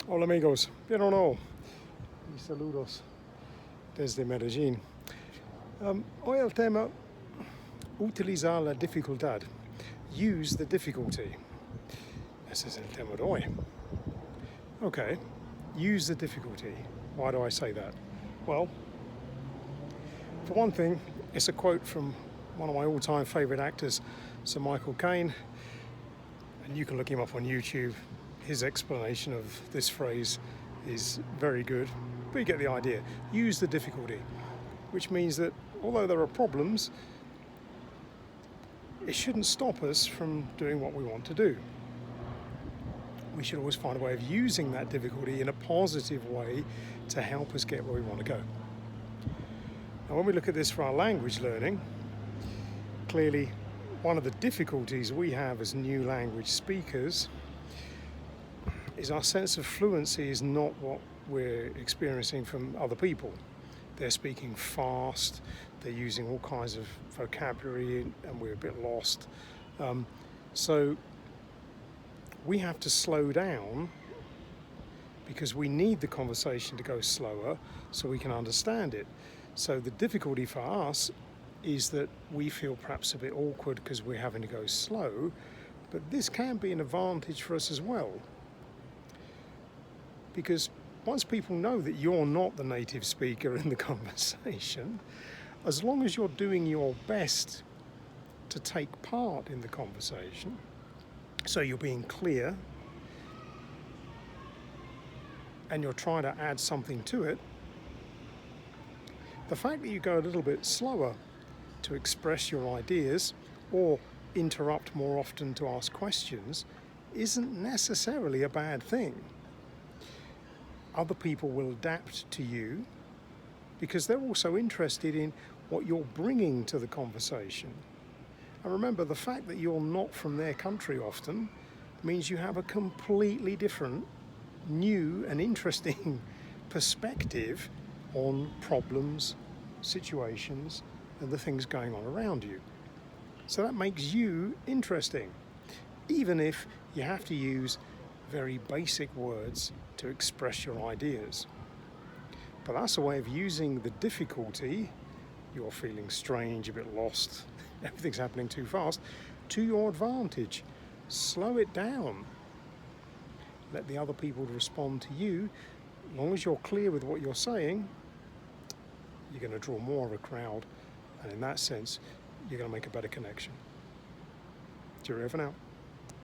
Hola amigos, bien o no, y saludos desde Medellín. Hoy el tema, utilizar la dificultad, use the difficulty. Ese es el tema de hoy. Okay, use the difficulty. Why do I say that? Well, for one thing, it's a quote from one of my all-time favourite actors, Sir Michael Caine, and you can look him up on YouTube. His explanation of this phrase is very good, but you get the idea. Use the difficulty, which means that although there are problems, it shouldn't stop us from doing what we want to do. We should always find a way of using that difficulty in a positive way to help us get where we want to go. Now, when we look at this for our language learning, clearly one of the difficulties we have as new language speakers is our sense of fluency is not what we're experiencing from other people. They're speaking fast, they're using all kinds of vocabulary, and we're a bit lost. So we have to slow down because we need the conversation to go slower so we can understand it. So the difficulty for us is that we feel perhaps a bit awkward because we're having to go slow, but this can be an advantage for us as well. Because once people know that you're not the native speaker in the conversation, as long as you're doing your best to take part in the conversation, so you're being clear and you're trying to add something to it, the fact that you go a little bit slower to express your ideas or interrupt more often to ask questions isn't necessarily a bad thing. Other people will adapt to you because they're also interested in what you're bringing to the conversation. And remember, the fact that you're not from their country often means you have a completely different, new and interesting perspective on problems, situations, and the things going on around you. So that makes you interesting, even if you have to use very basic words to express your ideas. But that's a way of using the difficulty, you're feeling strange, a bit lost, everything's happening too fast, to your advantage. Slow it down. Let the other people respond to you. As long as you're clear with what you're saying, you're going to draw more of a crowd, and in that sense, you're going to make a better connection. Cheerio for now.